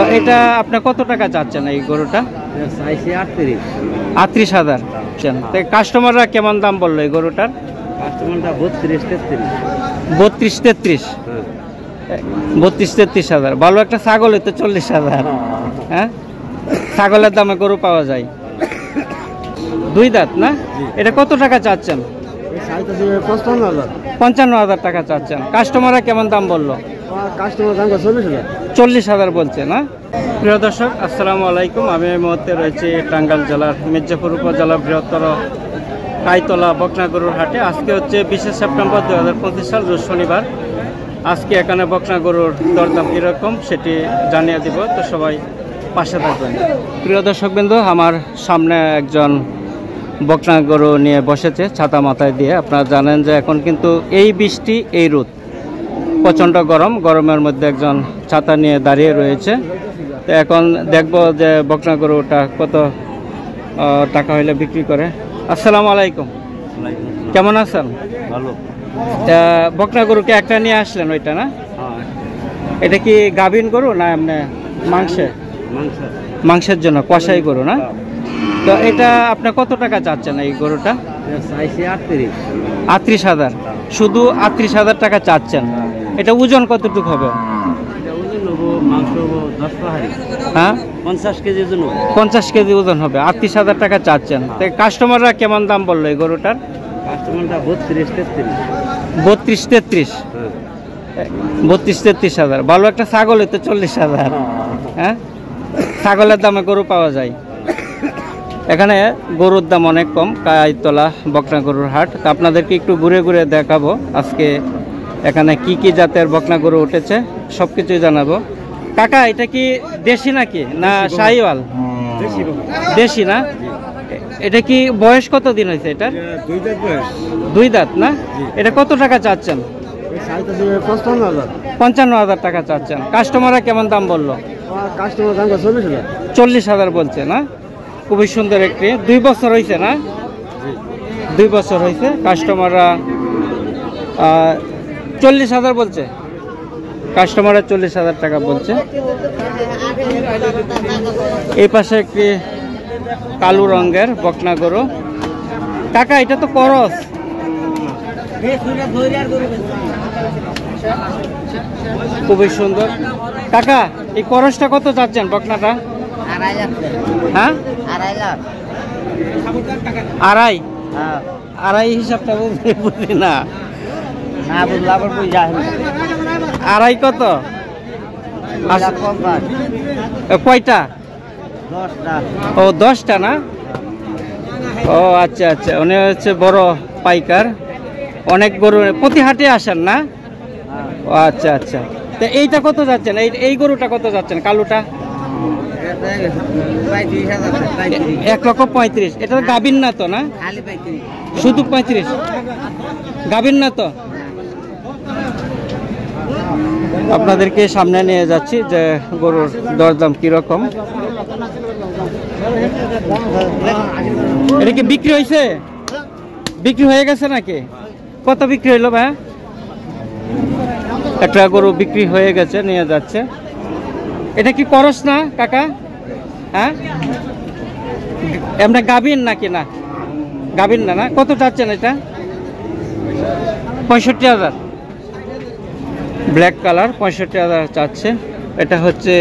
তো এটা আপনি কত টাকা চাচ্ছেন এই গরুটা? চাইছি 38,000 চাচ্ছেন। তো কাস্টমাররা কেমন দাম বললো এই গরুটার? কাস্টমারটা 32-33। 32-33, 32-33,000। ভালো একটা ছাগল তো 40,000। হ্যাঁ, ছাগলের দামে গরু পাওয়া যায়। দুই দাঁত না? এটা কত টাকা চাচ্ছেন? 55,000 টাকা চাচ্ছেন। কাস্টমাররা কেমন দাম বললো? কাস্টমার দাম 40,000 বলছে না? প্রিয় দর্শক, আসসালামু আলাইকুম। আমি এই মুহূর্তে রয়েছি টাঙ্গাইল জেলার মির্জাপুর উপজেলার বৃহত্তর কাইতলা বকনা গরুর হাটে। আজকে হচ্ছে 20 সেপ্টেম্বর 2025 সাল, রোজ শনিবার। আজকে এখানে বকনা গরুর দরদাম কীরকম সেটি জানিয়ে দিব, তো সবাই পাশে থাকবেন। প্রিয় দর্শকবৃন্দ, আমার সামনে একজন বকনা গরু নিয়ে বসেছে ছাতা মাথায় দিয়ে। আপনারা জানেন যে এখন কিন্তু এই বৃষ্টি, এই রোদ, প্রচণ্ড গরম। গরমের মধ্যে একজন ছাতা নিয়ে দাঁড়িয়ে রয়েছে। তো এখন দেখব যে বকনা গরুটা কত টাকা হইলে বিক্রি করে। আসসালামু আলাইকুম, কেমন আছেন? ভালো। বকনা গরুকে একটা নিয়ে আসলেন, ওইটা না? এটা কি গাভিন গরু না এমনি মাংসের জন্য কষাই গরু না? তো এটা আপনি কত টাকা চাচ্ছেন এই গরুটা? চাইছি 38,000, শুধু 38,000 টাকা চাচ্ছেন। এটা ওজন কতটুকু হবে? হ্যাঁ, 50 কেজি ওজন। 50 কেজি ওজন হবে। 38,000 টাকা চাচ্ছেন। তো কাস্টমাররা কেমন দাম বললো এই গরুটার? কাস্টমারটা 32-33। 32-33, 32-33,000। ভালো একটা ছাগল তো 40,000। হ্যাঁ, ছাগলের দামে গরু পাওয়া যায়। এখানে গরুর দাম অনেক কম, কাইতলা বকনা গরুর হাট। তো আপনাদেরকে একটু ঘুরে ঘুরে দেখাবো আজকে এখানে কি কি জাতের বকনা গরু উঠেছে, সব কিছুই জানাবো। কাকা, এটা কি দেশি নাকি না শাহিওয়াল? দেশি না? এটা কি বয়স কত দিন হয়েছে এটা? 2 দাঁত না? এটা কত টাকা চাচ্ছেন? 55,000 টাকা চাচ্ছেন। কাস্টমাররা কেমন দাম বললো? কাস্টমার দাম 40,000 বলছে না? খুবই সুন্দর একটি। 2 বছর হয়েছে না? 2 বছর হয়েছে। কাস্টমাররা 40,000 বলছে। কাস্টমাররা 40,000 টাকা বলছে। এই পাশে একটি কালো রঙের বকনা গরু। কাকা, এটা তো করস। খুবই সুন্দর। কাকা, এই করসটা কত চাচ্ছেন বকনাটা? হ্যাঁ, 2.5 হিসাবটা বুঝি না। আড়াই কত? কয়টা? 10টা। ও, 10টা না? ও আচ্ছা আচ্ছা, উনি হচ্ছে বড় পাইকার। অনেক গরু প্রতি হাটে আসেন না? ও আচ্ছা আচ্ছা। তো এইটা কত যাচ্ছেন? এই গরুটা কত যাচ্ছেন কালোটা? 1,35,000। এটা গাভিন না তো না? শুধু 35, গাভিন না তো? আপনাদেরকে সামনে নিয়ে যাচ্ছি যে গরুর দরদাম কিরকম। এটা কি বিক্রি হয়েছে? বিক্রি হয়ে গেছে নাকি? কত বিক্রি হইলো ভাই? একটা গরু বিক্রি হয়ে গেছে, নিয়ে যাচ্ছে। এটা কি করস না কাকা? হ্যাঁ, এমনি গাভিন নাকি? না, গাভিন না? না, কত চাচ্ছেন এটা? 65,000। ব্ল্যাক কালার, 65,000 চাচ্ছে। এটা হচ্ছে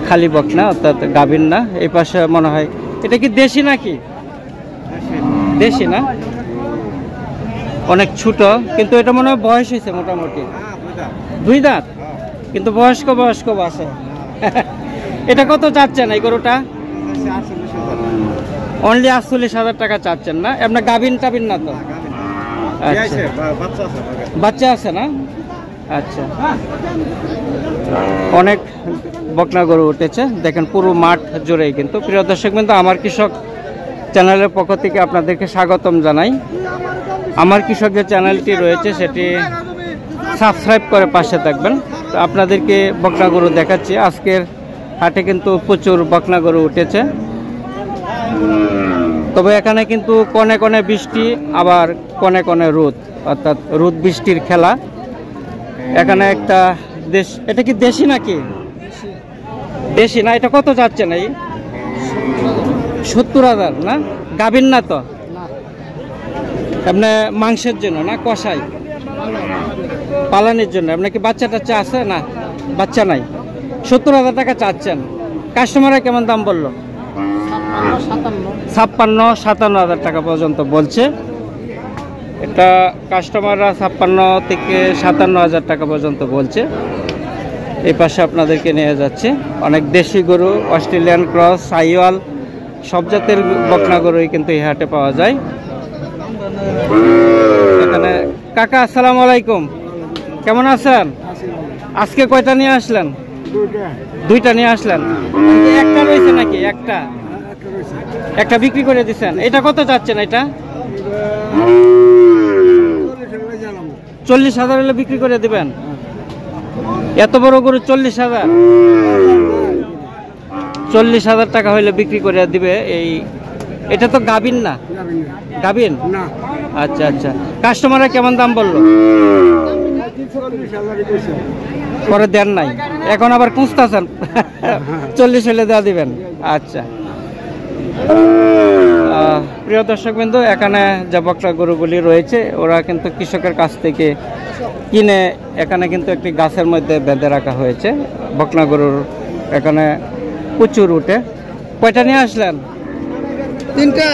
খালি বকনা, অর্থাৎ গাভিন না। এই পাশে মনে হয় এটা কি দেশি নাকি? দেশি না? অনেক ছোট, কিন্তু এটা মনে হয় বয়স হয়েছে মোটামুটি 2 দাঁত, কিন্তু বয়স্ক আছে। এটা কত চাচ্ছেন এই গরুটা? অনলি 48,000 টাকা চাচ্ছেন না? আপনার গাভিন টাভিন না তো? আচ্ছা, বাচ্চা আছে না? আচ্ছা, অনেক বকনা গরু উঠেছে দেখেন পুরো মাঠ জুড়েই। কিন্তু প্রিয় দর্শক, কিন্তু আমার কৃষক চ্যানেলের পক্ষ থেকে আপনাদেরকে স্বাগতম জানাই। আমার কৃষক যে চ্যানেলটি রয়েছে সেটি সাবস্ক্রাইব করে পাশে থাকবেন। তো আপনাদেরকে বকনা গরু দেখাচ্ছি। আজকের হাটে কিন্তু প্রচুর বকনা গরু উঠেছে। তবে এখানে কিন্তু কনে কনে বৃষ্টি, আবার কনে কনে রোদ, অর্থাৎ রোদ বৃষ্টির খেলা। এখানে একটা দেশ, এটা কি দেশি নাকি? দেশি না, এটা কত যাচ্ছেন? এই 70,000 না? গাভীর না তো? আপনি মাংসের জন্য না কষাই পালানোর জন্য? আপনার কি বাচ্চা টাচ্চা আছে? না, বাচ্চা নাই। 70,000 টাকা চাচ্ছেন। কাস্টমাররা কেমন দাম বললো? 56-57,000 টাকা পর্যন্ত বলছে। এটা কাস্টমাররা 56 থেকে 57,000 টাকা পর্যন্ত বলছে। এই পাশে আপনাদেরকে নিয়ে যাচ্ছে অনেক দেশি গরু, অস্ট্রেলিয়ান ক্রস, সাইওয়াল, সব জাতের বকনা গরুই কিন্তু এই হাটে পাওয়া যায়। এখানে কাকা আসসালামু আলাইকুম, কেমন আছেন? আজকে কয়টা নিয়ে আসলেন? দুইটা নিয়ে আসলেন। একটা রয়েছে নাকি? একটা বিক্রি করে দিচ্ছেন। এটা কত চাচ্ছেন? এটা 40,000 হলে বিক্রি করে দিবেন? এত বড় গরু 40,000? 40,000 টাকা হইলে বিক্রি করে দিবে। এটা তো গাভীর না? গাভীর না। আচ্ছা আচ্ছা, কাস্টমাররা কেমন দাম বললো? পরে দেন নাই, এখন আবার খুঁজতেছেন? 40 হলে দেওয়া দিবেন। আচ্ছা, প্রিয় দর্শক বিন্দু, এখানে যে বকনা গরুগুলি রয়েছে ওরা কিন্তু কৃষকের কাছ থেকে কিনে এখানে কিন্তু একটি গাছের মধ্যে বেঁধে রাখা হয়েছে বকনা গরুর। এখানে প্রচুর উঠে। কয়টা নিয়ে আসলেন? 3টা।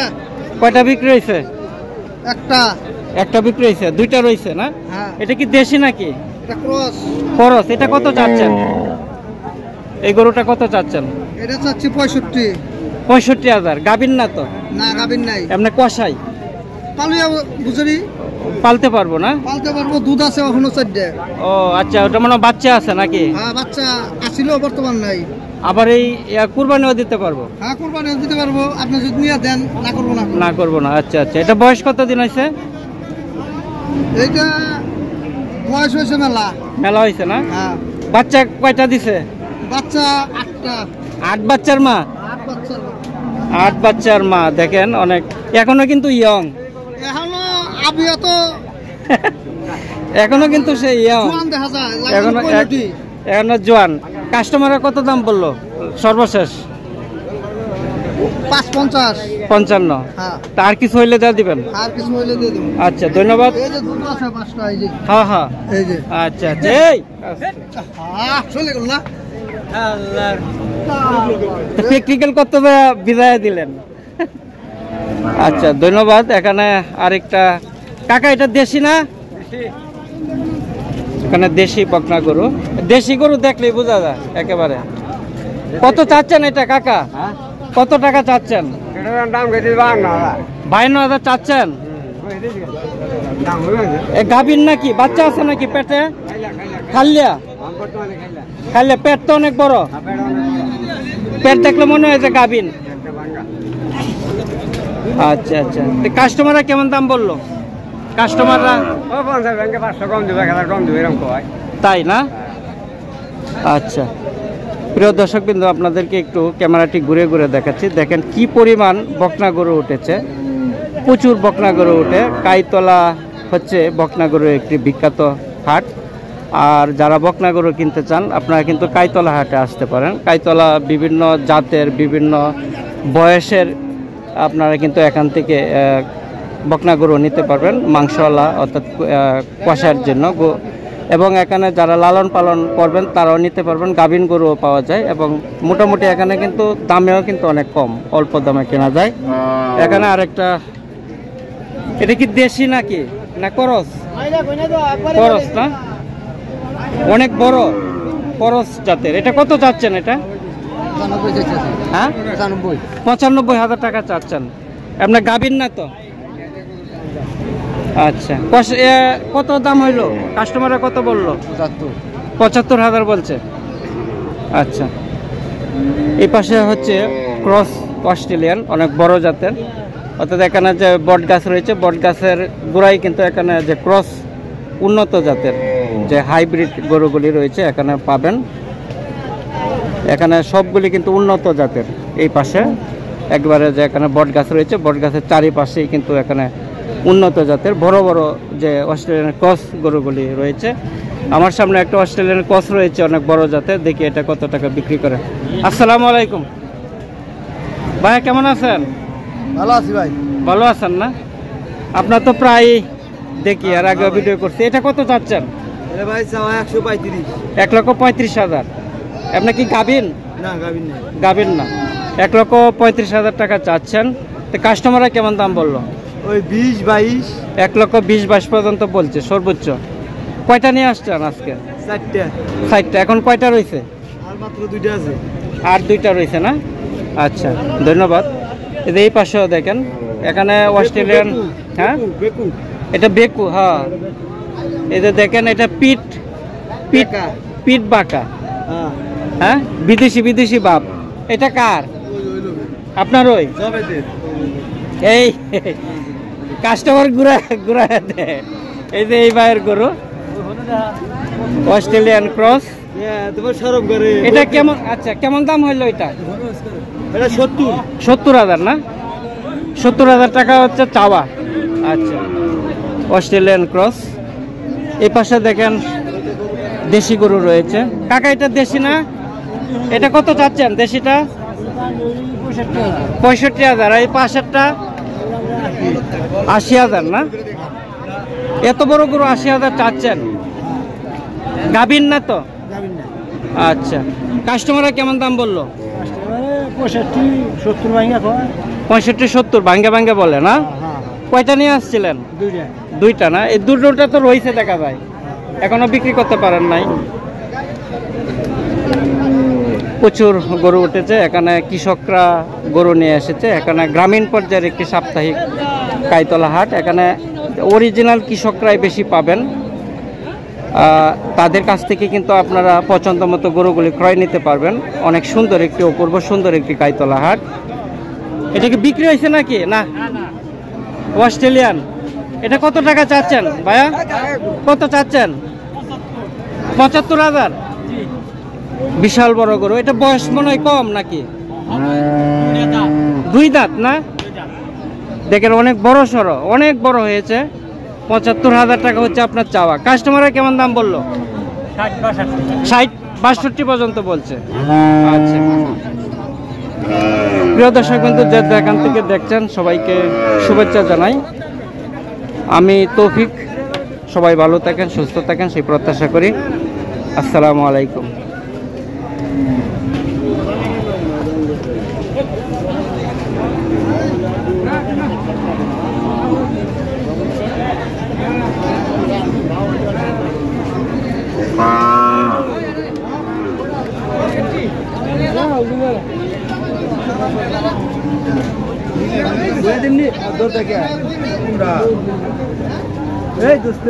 কয়টা বিক্রি হয়েছে? একটা বিক্রি হয়েছে। 2টা রয়েছে না? এটা কি দেশি নাকি? এটা ক্রস। খরচ। এটা কত চাচ্ছেন? এই গরুটা কত চাচ্ছেন? এটা চাচ্ছি 65। 65,000। গাভীর না তো? না, গাভীর নাই। এমনি কষাই পালিয়া বুঝরি পালতে পারবো না? পালতে পারবো, দুধ আছে এখনো 4টা। ও আচ্ছা, ওটা মানে বাচ্চা আছে নাকি? হ্যাঁ, বাচ্চা আছিল, বর্তমান নাই। আবার এই কুরবানিও দিতে পারবো? হ্যাঁ, কুরবানিও দিতে পারবো, আপনি যদি নিয়ে দেন। না করবো না। না করবো না। আচ্ছা আচ্ছা, এটা বয়স কতদিন হয়েছে? এইটা বয়স হয়েছে মেলা হয়েছে না? হ্যাঁ। বাচ্চা কয়টা দিছে? বাচ্চা 8টা। 8 বাচ্চার মা? 8 বাচ্চা। 8 বাচ্চার মা, দেখেন অনেক, এখনো কিন্তু ইয়ং। এখনো আবিয়া তো এখনো কিন্তু সে ইয়ং, জোয়ান দেখা যায়। এখনো জোয়ান। কাস্টমাররা কত দাম বললো সর্বশেষ? 550। 55। হ্যাঁ। তার কিছু হইলে দেওয়া দিবেন? আর কিছু হইলে দিয়ে দেব। আচ্ছা, ধন্যবাদ। এই যে দুধ আছে 5টা, এই যে। হ্যাঁ হ্যাঁ, এই যে। আচ্ছা আচ্ছা। এই চলে গেল না? প্র্যাকটিক্যাল করতে বিদায় দিলেন। আচ্ছা, ধন্যবাদ। এখানে আরেকটা কাকা, এটা দেশি না? এখানে দেশি বকনা গরু। দেশি গরু দেখলেই বোঝা যায় একেবারে। কত চাচ্ছেন এটা কাকা? কত টাকা চাচ্ছেন? 52,000 চাচ্ছেন। গাভীর নাকি? বাচ্চা আছে নাকি পেটে? খালিয়া পেট তো অনেক বড়। পেট দেখলে মনে হয় যে গাভীর। আচ্ছা আচ্ছা, কাস্টমাররা কেমন দাম বললো? কাস্টমাররা তাই না? আচ্ছা, প্রিয় দর্শক বিন্দু, আপনাদেরকে একটু ক্যামেরাটি ঘুরে ঘুরে দেখাচ্ছি। দেখেন কি পরিমাণ বকনা গরু উঠেছে, প্রচুর বকনা গরু উঠে। কাইতলা হচ্ছে বকনা গরুর একটি বিখ্যাত হাট। আর যারা বকনা গরু কিনতে চান আপনারা কিন্তু কাইতলা হাটে আসতে পারেন। কাইতলা বিভিন্ন জাতের, বিভিন্ন বয়সের আপনারা কিন্তু এখান থেকে বকনা গরু নিতে পারবেন, মাংসওয়ালা অর্থাৎ কষার জন্য। এবং এখানে যারা লালন পালন করবেন তারাও নিতে পারবেন। গাভীন গরুও পাওয়া যায় এবং মোটামুটি এখানে কিন্তু দামেও কিন্তু অনেক কম, অল্প দামে কেনা যায়। এখানে আরেকটা, এটা কি দেশি নাকি না করস? করস না, অনেক বড় করস জাতের। এটা কত চাচ্ছেন? এটা 95,000 টাকা চাচ্ছেন। আপনার গাভীর না তো? আচ্ছা, কত দাম হইলো? কাস্টমাররা কত বললো? 75,000 বলছে। আচ্ছা, এই পাশে হচ্ছে ক্রস অস্ট্রেলিয়ান, অনেক বড় জাতের। অর্থাৎ এখানে যে বট গাছ রয়েছে, বট গাছের গোড়ায় কিন্তু এখানে যে ক্রস উন্নত জাতের যে হাইব্রিড গরুগুলি রয়েছে এখানে পাবেন। এখানে সবগুলি কিন্তু উন্নত জাতের। এই পাশে একবারে যে এখানে বট গাছ রয়েছে, বট গাছের চারিপাশেই কিন্তু এখানে উন্নত জাতের বড় বড় যে অস্ট্রেলিয়ান ক্রস গরুগুলি রয়েছে। আমার সামনে একটা অস্ট্রেলিয়ান ক্রস রয়েছে অনেক বড় জাতের, দেখি এটা কত টাকা বিক্রি করে। আসসালামু আলাইকুম ভাইয়া, কেমন আছেন? ভালো আছি ভাই। ভালো আছেন না? আপনার তো প্রায় দেখি আর আগে ভিডিও করছি। এটা কত চাচ্ছেন? ভাই 135। 1,35,000। আপনার কি গাভিন? না গাবিন না। গাভিন না। 1,35,000 টাকা চাচ্ছেন। তো কাস্টমাররা কেমন দাম বললো? ওই 20-22। 1,20,22 পর্যন্ত বলছে সর্বোচ্চ। কয়টা নিয়ে আসছেন আজকে? 4টা। 60টা। এখন কয়টা রয়েছে? আর মাত্র 2টা আছে। আর 2টা রয়েছে না? আচ্ছা, ধন্যবাদ। এই পাশেও দেখেন, এখানে অস্ট্রেলিয়ান। হ্যাঁ, বেকু। এটা বেকু। হ্যাঁ, এই যে দেখেন, এটা পিট পিট পিট বাঁকা। হ্যাঁ হ্যাঁ, বিদেশি বাপ। এটা কার? আপনার ওই? এই কাস্টমার ঘুরা দেয়। এই যে এই ভাইয়ের গরু অস্ট্রেলিয়ান ক্রস। তোমার সরব করে এটা কেমন? আচ্ছা, কেমন দাম হইলো এটা? এটা 70,000 না? 70,000 টাকা হচ্ছে চাওয়া। আচ্ছা, অস্ট্রেলিয়ান ক্রস। এই পাশে দেখেন দেশি গরু রয়েছে। কাকা, এটা দেশি না? এটা কত চাচ্ছেন দেশিটা? 65,000। এই পাশেরটা 80,000 না? এত বড় গরু 80,000 চাচ্ছেন? গাভিন না তো? আচ্ছা, কাস্টমাররা কেমন দাম বললো? 65-70 ভাঙা কয়। 65-70 ভাঙ্গে বলে না? কয়টা নিয়ে আসছিলেন? 2টা। 2টা না? এই দুটোটা তো রয়েছে দেখা যায়, এখনো বিক্রি করতে পারেন নাই। প্রচুর গরু উঠেছে এখানে, কৃষকরা গরু নিয়ে এসেছে। এখানে গ্রামীণ পর্যায়ের একটি সাপ্তাহিক কাইতলা হাট। এখানে অরিজিনাল কৃষকরাই বেশি পাবেন। তাদের কাছ থেকে কিন্তু আপনারা পছন্দ মতো গরুগুলি ক্রয় নিতে পারবেন। অনেক সুন্দর একটি, অপূর্ব সুন্দর একটি কাইতলা হাট। এটা কি বিক্রি হয়েছে নাকি? না, অস্ট্রেলিয়ান। এটা কত টাকা চাচ্ছেন ভাইয়া? কত চাচ্ছেন? 75,000। বিশাল বড় গরু। এটা বয়স মনে হয় কম নাকি? 2 দাঁত না? দেখেন অনেক বড় সড়ো, অনেক বড় হয়েছে। 75,000 টাকা হচ্ছে আপনার চাওয়া। কাস্টমাররা কেমন দাম বললো? 60-62 পর্যন্ত বলছে। আচ্ছা, প্রিয় দর্শক বন্ধু, যে যেখান থেকে দেখছেন সবাইকে শুভেচ্ছা জানাই। আমি তৌফিক। সবাই ভালো থাকেন, সুস্থ থাকেন, সেই প্রত্যাশা করি। আসসালামু আলাইকুম। এই দোস্ত